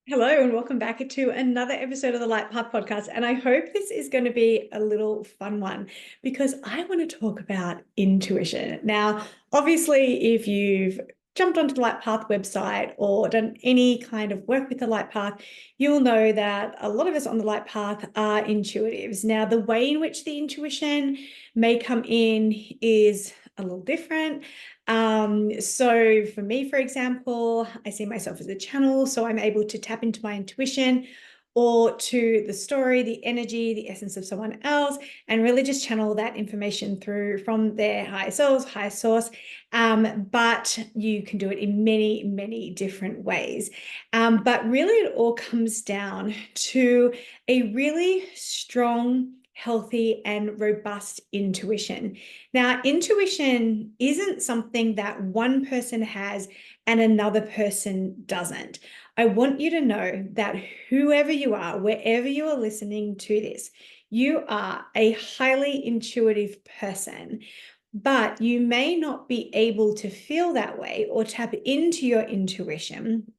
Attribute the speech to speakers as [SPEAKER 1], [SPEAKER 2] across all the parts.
[SPEAKER 1] Hello and welcome back to another episode of the Light Path podcast. And I hope this is going to be a little fun one because I want to talk about intuition. Now, obviously, if you've jumped onto the Light Path website or done any kind of work with the Light Path, you'll know that a lot of us on the Light Path are intuitives. Now, the way in which the intuition may come in is a little different. So for me, for example, I see myself as a channel, so I'm able to tap into my intuition or to the story, the energy, the essence of someone else, and really just channel that information through from their higher selves, higher source. But you can do it in many, many different ways. But really, it all comes down to a really strong, healthy, and robust intuition. Now, intuition isn't something that one person has and another person doesn't. I want you to know that whoever you are, wherever you are listening to this, you are a highly intuitive person, but you may not be able to feel that way or tap into your intuition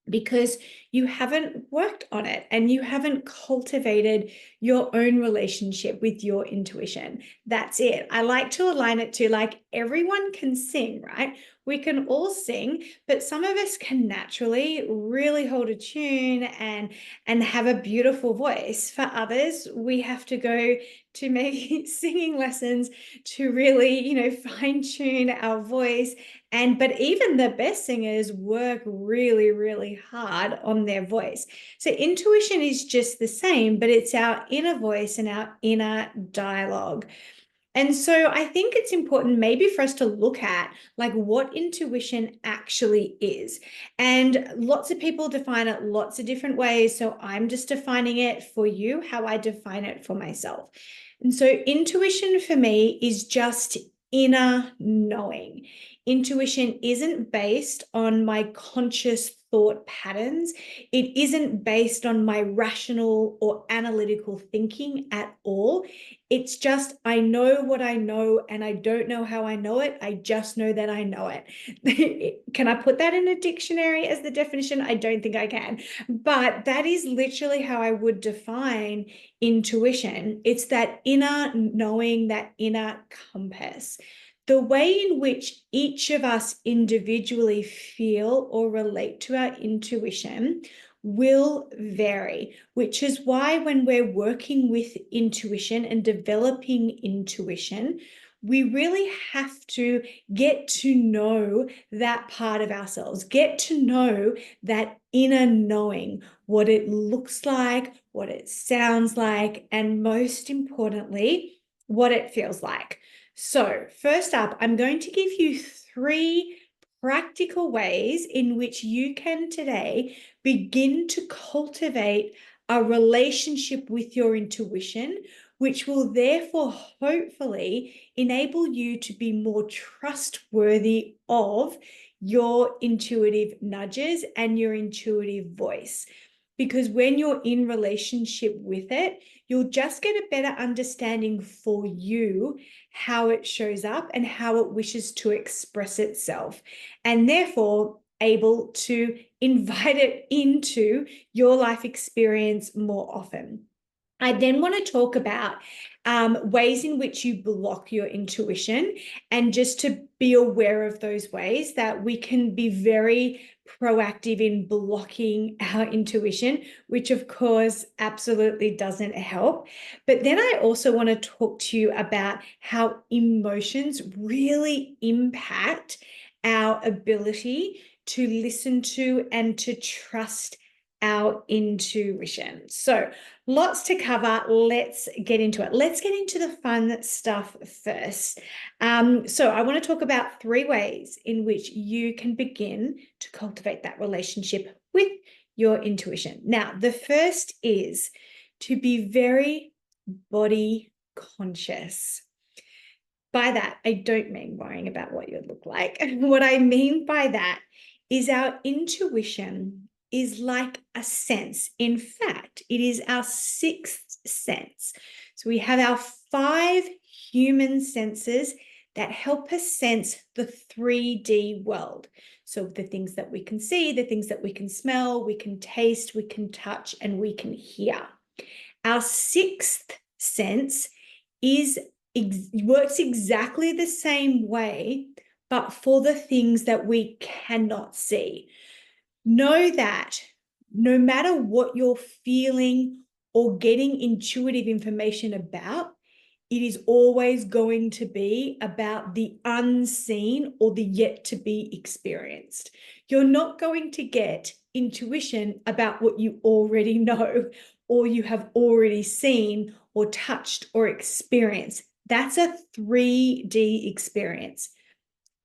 [SPEAKER 1] because you haven't worked on it and you haven't cultivated your own relationship with your intuition. That's it. I like to align it to like everyone can sing, right? We can all sing, but some of us can naturally really hold a tune and have a beautiful voice. For others, we have to go to maybe singing lessons to really, fine tune our voice. But even the best singers work really, really hard on their voice. So intuition is just the same, but it's our inner voice and our inner dialogue. And so I think it's important maybe for us to look at like what intuition actually is. And lots of people define it lots of different ways. So I'm just defining it for you, how I define it for myself. And so intuition for me is just inner knowing. Intuition isn't based on my conscious thought patterns. It isn't based on my rational or analytical thinking at all. It's just, I know what I know and I don't know how I know it. I just know that I know it. Can I put that in a dictionary as the definition? I don't think I can. But that is literally how I would define intuition. It's that inner knowing, that inner compass. The way in which each of us individually feel or relate to our intuition will vary, which is why when we're working with intuition and developing intuition, we really have to get to know that part of ourselves, get to know that inner knowing, what it looks like, what it sounds like, and most importantly, what it feels like. So, first up, I'm going to give you 3 practical ways in which you can today begin to cultivate a relationship with your intuition, which will therefore hopefully enable you to be more trustworthy of your intuitive nudges and your intuitive voice. Because when you're in relationship with it, you'll just get a better understanding for you how it shows up and how it wishes to express itself, and therefore able to invite it into your life experience more often. I then want to talk about ways in which you block your intuition, and just to be aware of those ways that we can be very proactive in blocking our intuition, which of course absolutely doesn't help. But then I also want to talk to you about how emotions really impact our ability to listen to and to trust our intuition. So lots to cover. Let's get into it. Let's get into the fun stuff first. So I want to talk about 3 ways in which you can begin to cultivate that relationship with your intuition. Now, the first is to be very body conscious. By that, I don't mean worrying about what you look like. What I mean by that is our intuition is like a sense. In fact, it is our 6th sense. So we have our 5 human senses that help us sense the 3D world. So the things that we can see, the things that we can smell, we can taste, we can touch, and we can hear. Our sixth sense works exactly the same way, but for the things that we cannot see. Know that no matter what you're feeling or getting intuitive information about, it is always going to be about the unseen or the yet to be experienced. You're not going to get intuition about what you already know or you have already seen or touched or experienced. That's a 3D experience.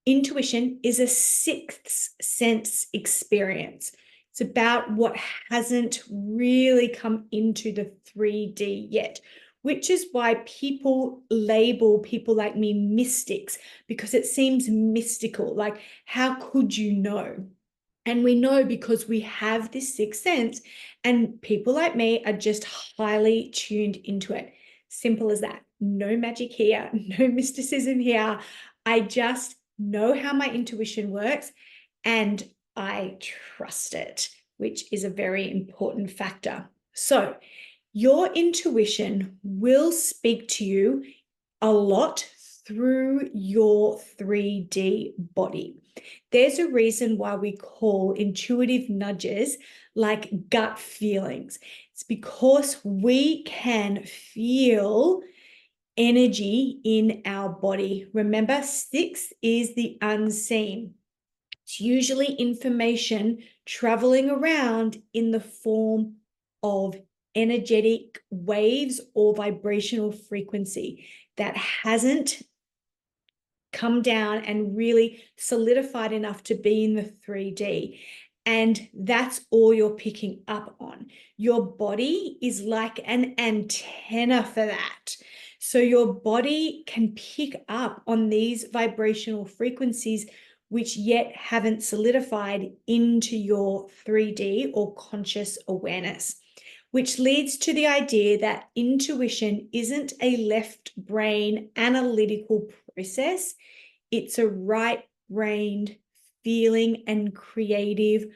[SPEAKER 1] Intuition is a sixth sense experience. It's about what hasn't really come into the 3D yet, which is why people label people like me mystics, because it seems mystical. Like, how could you know? And we know because we have this sixth sense, and people like me are just highly tuned into it. Simple as that. No magic here, no mysticism here. I just know how my intuition works and I trust it, which is a very important factor. So, your intuition will speak to you a lot through your 3D body. There's a reason why we call intuitive nudges like gut feelings. It's because we can feel energy in our body. Remember, six is the unseen. It's usually information traveling around in the form of energetic waves or vibrational frequency that hasn't come down and really solidified enough to be in the 3D. And that's all you're picking up on. Your body is like an antenna for that. So your body can pick up on these vibrational frequencies which yet haven't solidified into your 3D or conscious awareness, which leads to the idea that intuition isn't a left brain analytical process. It's a right-brained feeling and creative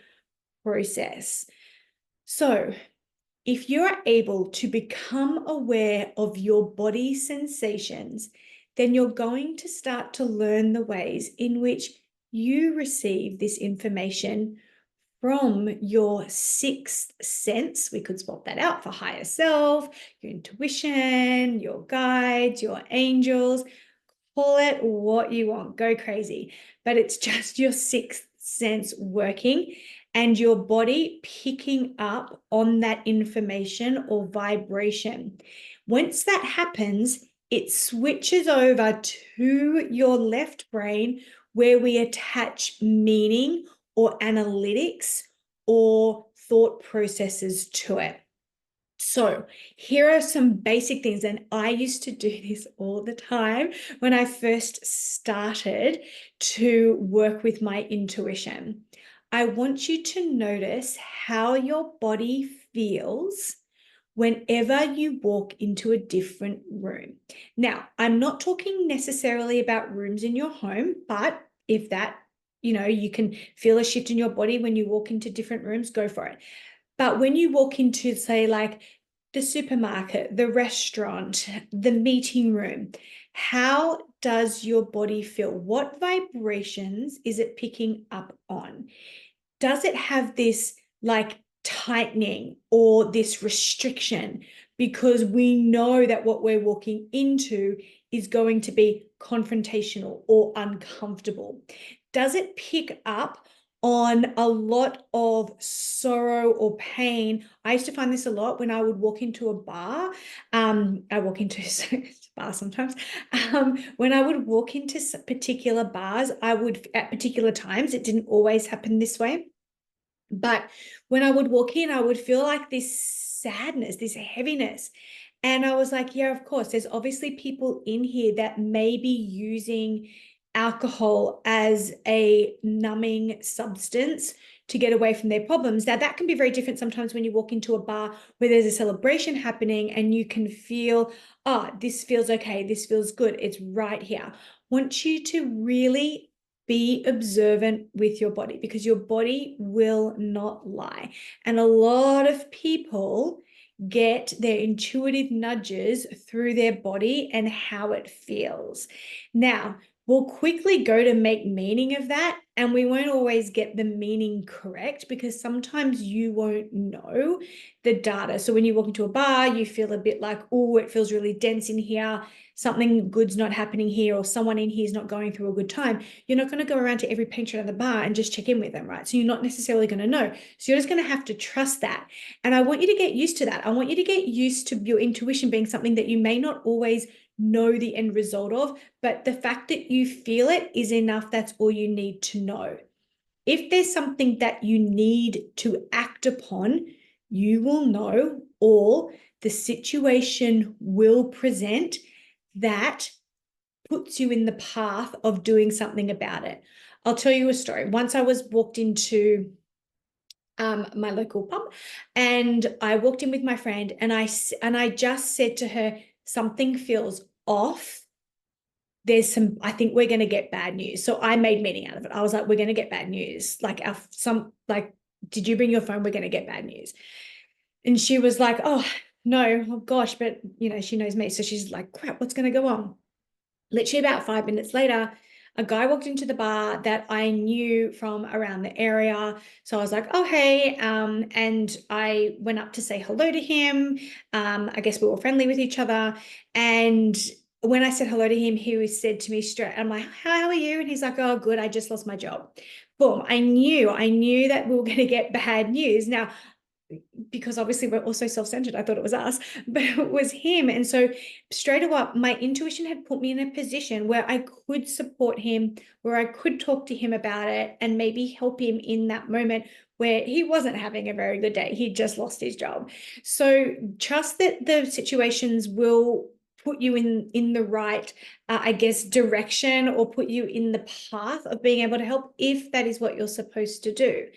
[SPEAKER 1] process. So, if you are able to become aware of your body sensations, then you're going to start to learn the ways in which you receive this information from your sixth sense. We could swap that out for higher self, your intuition, your guides, your angels. Call it what you want, go crazy. But it's just your sixth sense working and your body picking up on that information or vibration. Once that happens, it switches over to your left brain where we attach meaning or analytics or thought processes to it. So here are some basic things, and I used to do this all the time when I first started to work with my intuition. I want you to notice how your body feels whenever you walk into a different room. Now, I'm not talking necessarily about rooms in your home, but if that, you can feel a shift in your body when you walk into different rooms, go for it. But when you walk into, say, like the supermarket, the restaurant, the meeting room, how does your body feel? What vibrations is it picking up on? Does it have this like tightening or this restriction? Because we know that what we're walking into is going to be confrontational or uncomfortable. Does it pick up on a lot of sorrow or pain? I used to find this a lot when I would walk into a bar. I walk into a bar sometimes. When I would walk into particular bars, I would, at particular times, it didn't always happen this way, but when I would walk in, I would feel like this sadness, this heaviness. And I was like, yeah, of course, there's obviously people in here that may be using alcohol as a numbing substance to get away from their problems. Now, that can be very different sometimes when you walk into a bar where there's a celebration happening and you can feel, oh, this feels okay, this feels good, it's right here. want you to really be observant with your body, because your body will not lie. And a lot of people get their intuitive nudges through their body and how it feels. Now, we'll quickly go to make meaning of that, and we won't always get the meaning correct because sometimes you won't know the data. So when you walk into a bar, you feel a bit like, oh, it feels really dense in here, something good's not happening here, or someone in here is not going through a good time. You're not going to go around to every patron at the bar and just check in with them, right? So you're not necessarily going to know. So you're just going to have to trust that. And I want you to get used to that. I want you to get used to your intuition being something that you may not always know the end result of, but the fact that you feel it is enough. That's all you need to know. If there's something that you need to act upon, you will know, or the situation will present that puts you in the path of doing something about it. I'll tell you a story. Once I was walked into my local pub, and I walked in with my friend, and I just said to her, something feels off. I think we're going to get bad news. So I made meaning out of it. I was like, we're going to get bad news. Did you bring your phone? We're going to get bad news. And she was like, oh no, oh gosh, but she knows me. So she's like, crap, what's going to go on? Literally about 5 minutes later, a guy walked into the bar that I knew from around the area. So I was like, oh, hey. And I went up to say hello to him. I guess we were friendly with each other. And when I said hello to him, he said to me straight, I'm like, how are you? And he's like, oh, good. I just lost my job. Boom. I knew that we were going to get bad news. Now, because obviously we're also self-centered, I thought it was us, but it was him. And so straight away, my intuition had put me in a position where I could support him, where I could talk to him about it and maybe help him in that moment where he wasn't having a very good day. He just lost his job. So trust that the situations will put you in the right, I guess, direction, or put you in the path of being able to help if that is what you're supposed to do.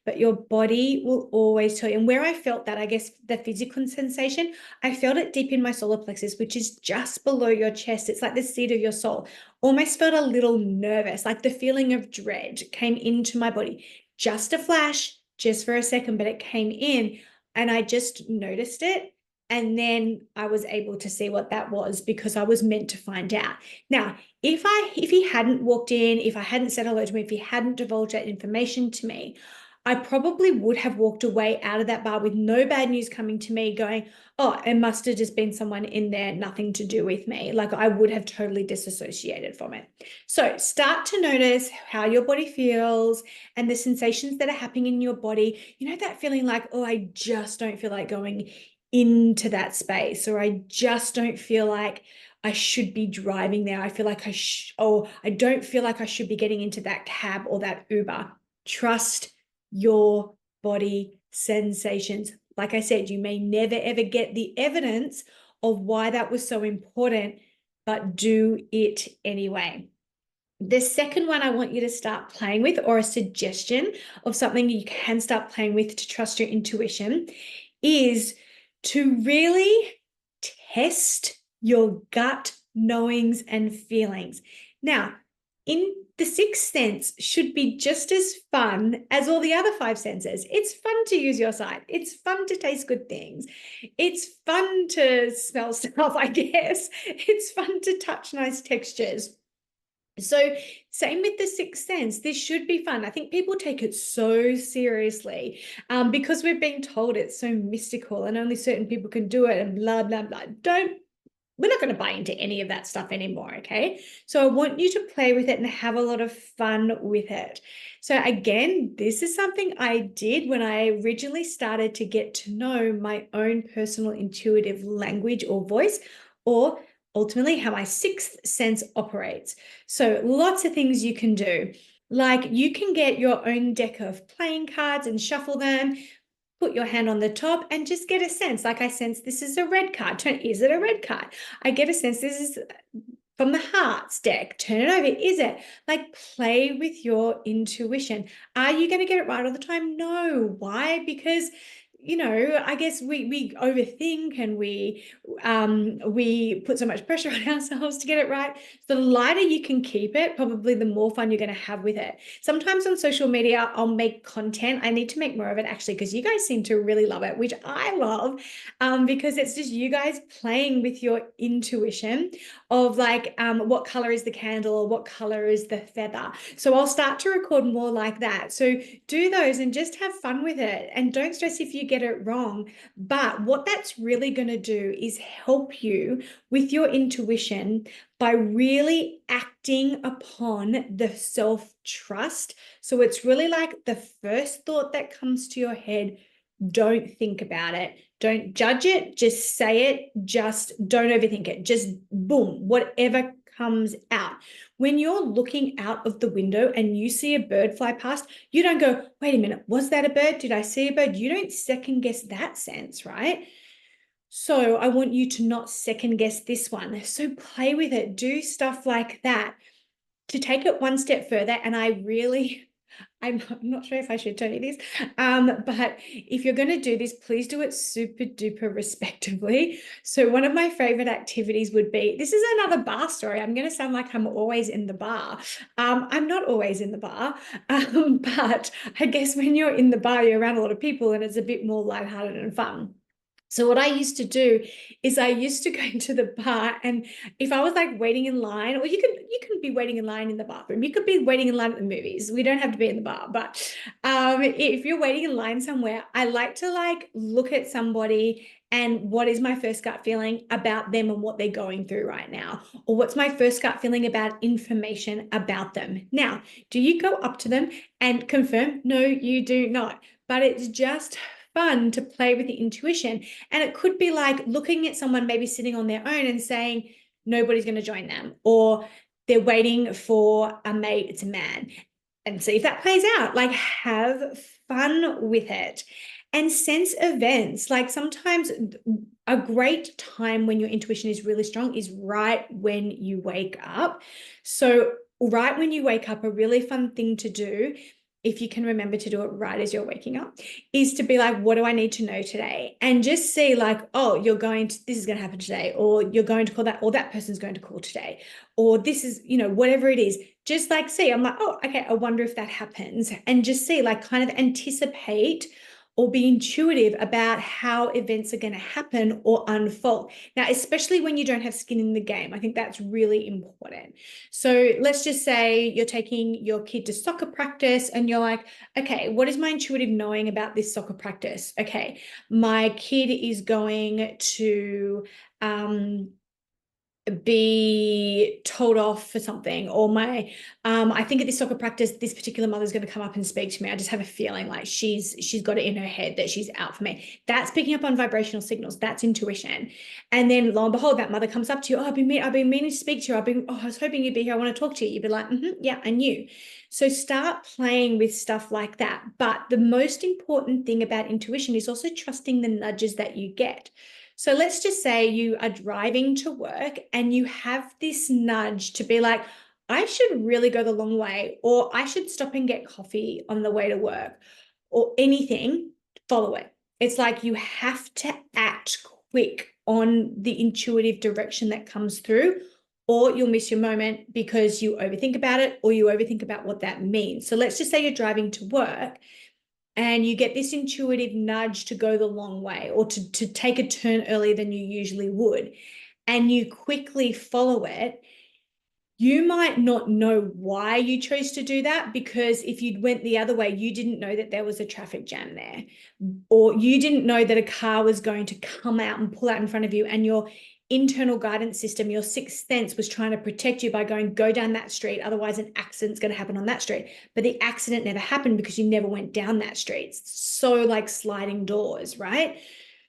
[SPEAKER 1] But your body will always tell you. And where I felt that, I guess, the physical sensation, I felt it deep in my solar plexus, which is just below your chest. It's like the seat of your soul. Almost felt a little nervous, like the feeling of dread came into my body. Just a flash, just for a second, but it came in and I just noticed it. And then I was able to see what that was because I was meant to find out. Now, if he hadn't walked in, if I hadn't said hello to me, if he hadn't divulged that information to me, I probably would have walked away out of that bar with no bad news coming to me going, oh, it must have just been someone in there, nothing to do with me. Like I would have totally disassociated from it. So start to notice how your body feels and the sensations that are happening in your body. You know, that feeling like, oh, I just don't feel like going into that space, or I just don't feel like I should be driving there. I feel like I don't feel like I should be getting into that cab or that Uber. Trust your body sensations. Like I said, you may never ever get the evidence of why that was so important, but do it anyway. The second one I want you to start playing with, or a suggestion of something you can start playing with to trust your intuition, is to really test your gut knowings and feelings. Now, in the sixth sense should be just as fun as all the other five senses. It's fun to use your sight. It's fun to taste good things. It's fun to smell stuff, I guess. It's fun to touch nice textures. So same with the sixth sense. This should be fun. I think people take it so seriously because we're being told it's so mystical and only certain people can do it and blah, blah, blah. We're not going to buy into any of that stuff anymore, okay? So I want you to play with it and have a lot of fun with it. So again, this is something I did when I originally started to get to know my own personal intuitive language or voice, or ultimately how my sixth sense operates. So lots of things you can do. Like you can get your own deck of playing cards and shuffle them. Put your hand on the top and just get a sense. Like I sense this is a red card. Is it a red card? I get a sense this is from the hearts deck. Turn it over. Is it? Like play with your intuition. Are you going to get it right all the time? No. Why? Because I guess we overthink and we put so much pressure on ourselves to get it right. The lighter you can keep it, probably the more fun you're going to have with it. Sometimes on social media, I'll make content. I need to make more of it actually, because you guys seem to really love it, which I love, because it's just you guys playing with your intuition of like, what color is the candle or what color is the feather. So I'll start to record more like that. So do those and just have fun with it. And don't stress if you get it wrong. But what that's really going to do is help you with your intuition by really acting upon the self-trust. So it's really like the first thought that comes to your head, don't think about it. Don't judge it. Just say it. Just don't overthink it. Just boom, whatever comes out. When you're looking out of the window and you see a bird fly past, you don't go, wait a minute, was that a bird? Did I see a bird? You don't second guess that sense, right? So I want you to not second guess this one. So play with it. Do stuff like that. To take it one step further, and I'm not sure if I should tell you this, but if you're going to do this, please do it super duper respectively. So one of my favorite activities would be, this is another bar story. I'm going to sound like I'm always in the bar. I'm not always in the bar, but I guess when you're in the bar, you're around a lot of people and it's a bit more lighthearted and fun. So what I used to do is I used to go to the bar, and if I was like waiting in line, or you can be waiting in line in the bathroom, you could be waiting in line at the movies. We don't have to be in the bar, but if you're waiting in line somewhere, I like to like look at somebody and what is my first gut feeling about them and what they're going through right now, or what's my first gut feeling about information about them. Now, do you go up to them and confirm? No, you do not. But it's just fun to play with the intuition. And it could be like looking at someone maybe sitting on their own and saying, nobody's going to join them, or they're waiting for a mate, it's a man. And see if that plays out. Like, have fun with it. And sense events. Like, sometimes a great time when your intuition is really strong is right when you wake up. So right when you wake up, a really fun thing to do, if you can remember to do it right as you're waking up, is to be like, what do I need to know today? And just see like, oh, this is going to happen today, or you're going to call that, or that person's going to call today, or this is, whatever it is, just like, see, I'm like, oh, okay, I wonder if that happens. And just see, like, kind of anticipate or be intuitive about how events are going to happen or unfold. Now, especially when you don't have skin in the game, I think that's really important. So let's just say you're taking your kid to soccer practice and you're like, okay, what is my intuitive knowing about this soccer practice? Okay, my kid is going to be told off for something, or I think at this soccer practice this particular mother's going to come up and speak to me. I just have a feeling like she's got it in her head that she's out for me. That's picking up on vibrational signals. That's intuition. And then lo and behold, that mother comes up to you. Oh, I've been meaning to speak to you. I was hoping you'd be here. I want to talk to you. You'd be like, yeah, I knew. So start playing with stuff like that. But the most important thing about intuition is also trusting the nudges that you get. So let's just say you are driving to work and you have this nudge to be like, I should really go the long way, or I should stop and get coffee on the way to work, or anything, follow it. It's like you have to act quick on the intuitive direction that comes through, or you'll miss your moment because you overthink about it, or you overthink about what that means. So let's just say you're driving to work and you get this intuitive nudge to go the long way, or to take a turn earlier than you usually would, and you quickly follow it. You might not know why you chose to do that, because if you went the other way, you didn't know that there was a traffic jam there, or you didn't know that a car was going to come out and pull out in front of you, and your internal guidance system, your sixth sense, was trying to protect you by going, go down that street, otherwise an accident's going to happen on that street. But the accident never happened because you never went down that street. It's so like sliding doors, right?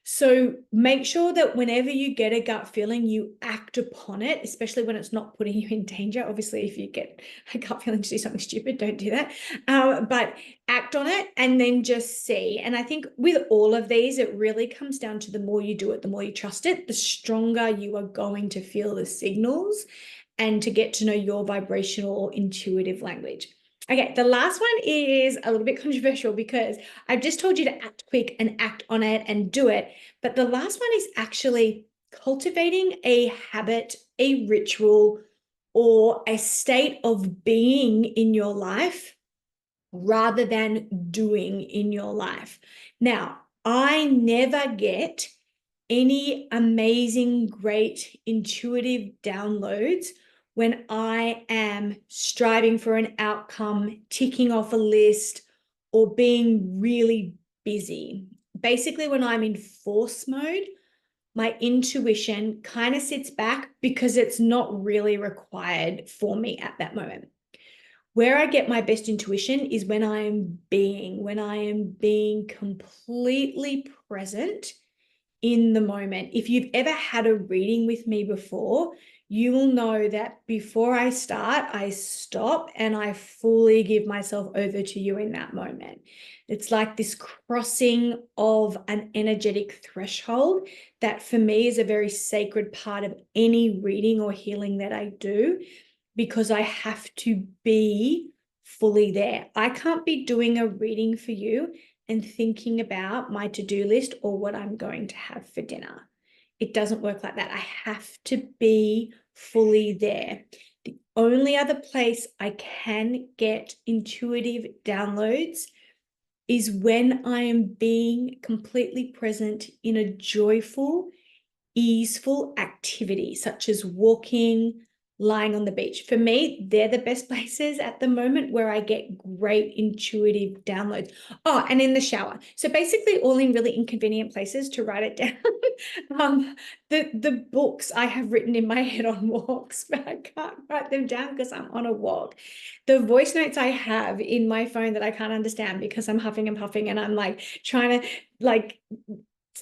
[SPEAKER 1] So make sure that whenever you get a gut feeling, you act upon it, especially when it's not putting you in danger. Obviously, if you get a gut feeling to do something stupid, don't do that. But act on it and then just see. And I think with all of these, it really comes down to the more you do it, the more you trust it, the stronger you are going to feel the signals and to get to know your vibrational intuitive language. Okay, the last one is a little bit controversial because I've just told you to act quick and act on it and do it. But the last one is actually cultivating a habit, a ritual, or a state of being in your life rather than doing in your life. Now, I never get any amazing, great, intuitive downloads when I am striving for an outcome, ticking off a list, or being really busy. Basically, when I'm in force mode, my intuition kind of sits back because it's not really required for me at that moment. Where I get my best intuition is when I am being completely present in the moment. If you've ever had a reading with me before, you will know that before I start, I stop and I fully give myself over to you in that moment. It's like this crossing of an energetic threshold that for me is a very sacred part of any reading or healing that I do, because I have to be fully there. I can't be doing a reading for you and thinking about my to-do list or what I'm going to have for dinner. It doesn't work like that. I have to be fully there. The only other place I can get intuitive downloads is when I am being completely present in a joyful, easeful activity, such as walking, lying on the beach. For me, they're the best places at the moment where I get great intuitive downloads. Oh, and in the shower. So basically all in really inconvenient places to write it down. The books I have written in my head on walks, but I can't write them down because I'm on a walk. The voice notes I have in my phone that I can't understand because I'm huffing and puffing and I'm like trying to like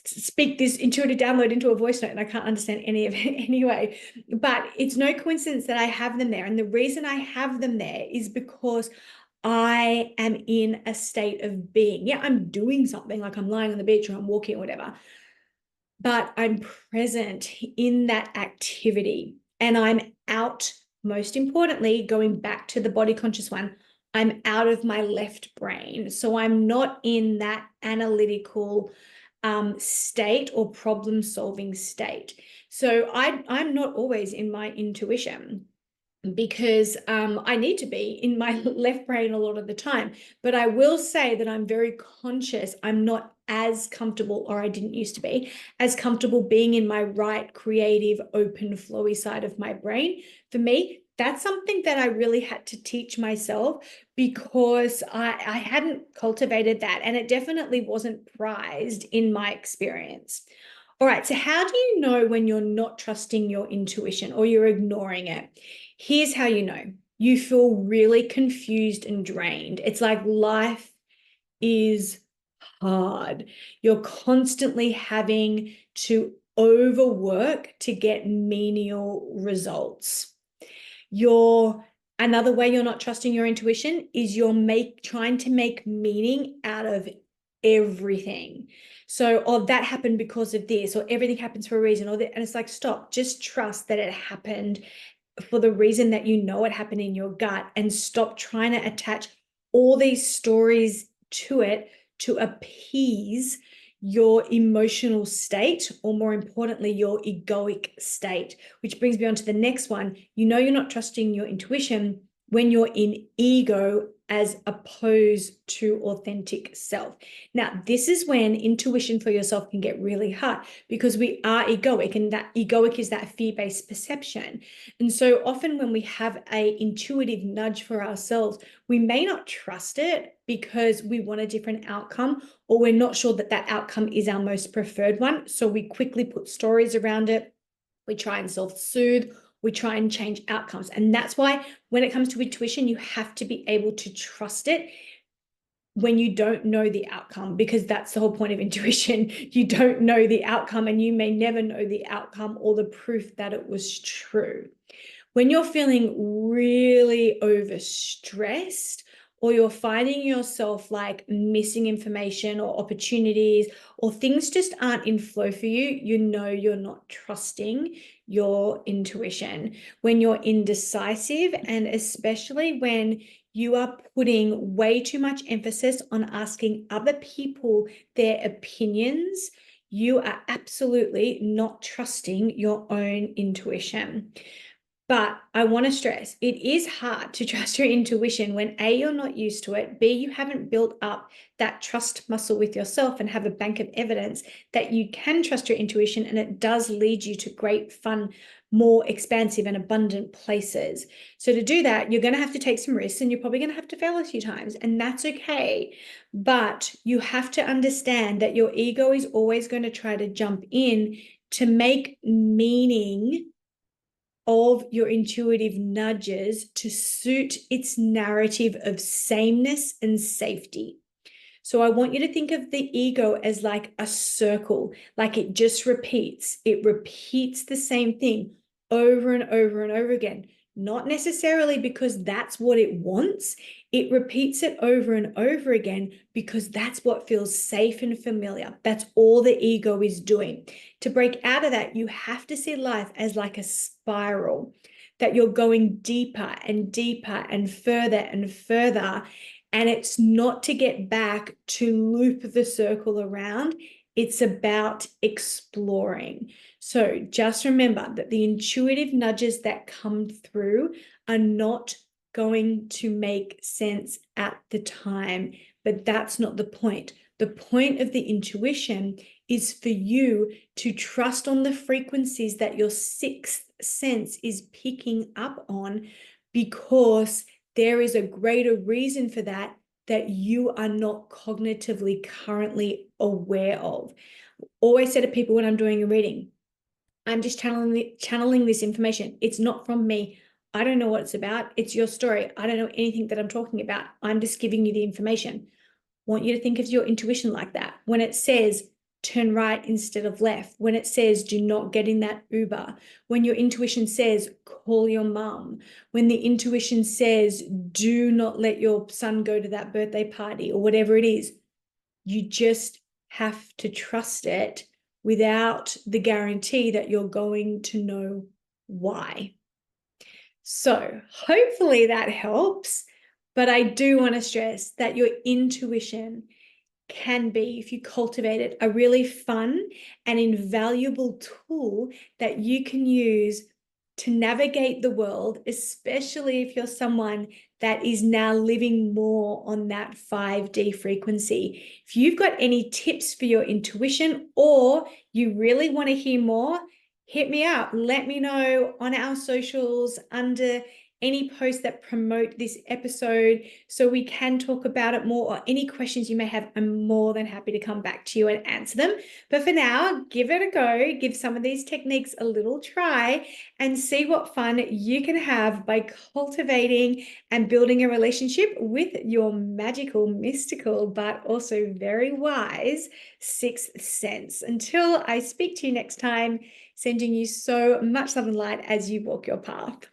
[SPEAKER 1] speak this intuitive download into a voice note and I can't understand any of it anyway. But it's no coincidence that I have them there. And the reason I have them there is because I am in a state of being. Yeah, I'm doing something, like I'm lying on the beach or I'm walking or whatever, but I'm present in that activity and I'm out. Most importantly, going back to the body conscious one, I'm out of my left brain. So I'm not in that analytical state or problem solving state. So I'm not always in my intuition because I need to be in my left brain a lot of the time. But I will say that I'm very conscious. I'm not as comfortable, or I didn't used to be, as comfortable being in my right, creative, open, flowy side of my brain. For me, that's something that I really had to teach myself because I hadn't cultivated that. And it definitely wasn't prized in my experience. All right, so how do you know when you're not trusting your intuition or you're ignoring it? Here's how you know. You feel really confused and drained. It's like life is hard. You're constantly having to overwork to get menial results. Another way you're not trusting your intuition is you're trying to make meaning out of everything. So, oh, that happened because of this, or everything happens for a reason, or that, and it's like, stop, just trust that it happened for the reason that you know it happened in your gut, and stop trying to attach all these stories to it to appease your emotional state, or more importantly, your egoic state, which brings me on to the next one. You know you're not trusting your intuition when you're in ego as opposed to authentic self. Now, this is when intuition for yourself can get really hard because we are egoic, and that egoic is that fear-based perception. And so often when we have an intuitive nudge for ourselves, we may not trust it because we want a different outcome, or we're not sure that that outcome is our most preferred one. So we quickly put stories around it. We try and self-soothe. We try and change outcomes. And that's why when it comes to intuition, you have to be able to trust it when you don't know the outcome, because that's the whole point of intuition. You don't know the outcome, and you may never know the outcome or the proof that it was true. When you're feeling really overstressed, or you're finding yourself like missing information or opportunities, or things just aren't in flow for you, you know you're not trusting your intuition, when you're indecisive, and especially when you are putting way too much emphasis on asking other people their opinions. You are absolutely not trusting your own intuition. But I want to stress, it is hard to trust your intuition when A, you're not used to it, B, you haven't built up that trust muscle with yourself and have a bank of evidence that you can trust your intuition, and it does lead you to great, fun, more expansive and abundant places. So to do that, you're going to have to take some risks, and you're probably going to have to fail a few times, and that's okay. But you have to understand that your ego is always going to try to jump in to make meaning of your intuitive nudges to suit its narrative of sameness and safety. So I want you to think of the ego as like a circle, like it just repeats. It repeats the same thing over and over and over again, not necessarily because that's what it wants. It repeats it over and over again because that's what feels safe and familiar. That's all the ego is doing. To break out of that, you have to see life as like a spiral, that you're going deeper and deeper and further. And it's not to get back to loop the circle around. It's about exploring. So just remember that the intuitive nudges that come through are not going to make sense at the time, but that's not the point. The point of the intuition is for you to trust on the frequencies that your sixth sense is picking up on, because there is a greater reason for that you are not cognitively currently aware of. Always say to people when I'm doing a reading, I'm just channeling this information. It's not from me. I don't know what it's about. It's your story. I don't know anything that I'm talking about. I'm just giving you the information. Want you to think of your intuition like that. When it says turn right instead of left, when it says do not get in that Uber, when your intuition says call your mum, when the intuition says do not let your son go to that birthday party, or whatever it is, you just have to trust it without the guarantee that you're going to know why. So hopefully that helps. But I do want to stress that your intuition can be, if you cultivate it, a really fun and invaluable tool that you can use to navigate the world, especially if you're someone that is now living more on that 5D frequency. If you've got any tips for your intuition, or you really want to hear more, hit me up. Let me know on our socials under any posts that promote this episode so we can talk about it more, or any questions you may have. I'm more than happy to come back to you and answer them. But for now, give it a go, give some of these techniques a little try, and see what fun you can have by cultivating and building a relationship with your magical, mystical, but also very wise sixth sense. Until I speak to you next time, sending you so much love and light as you walk your path.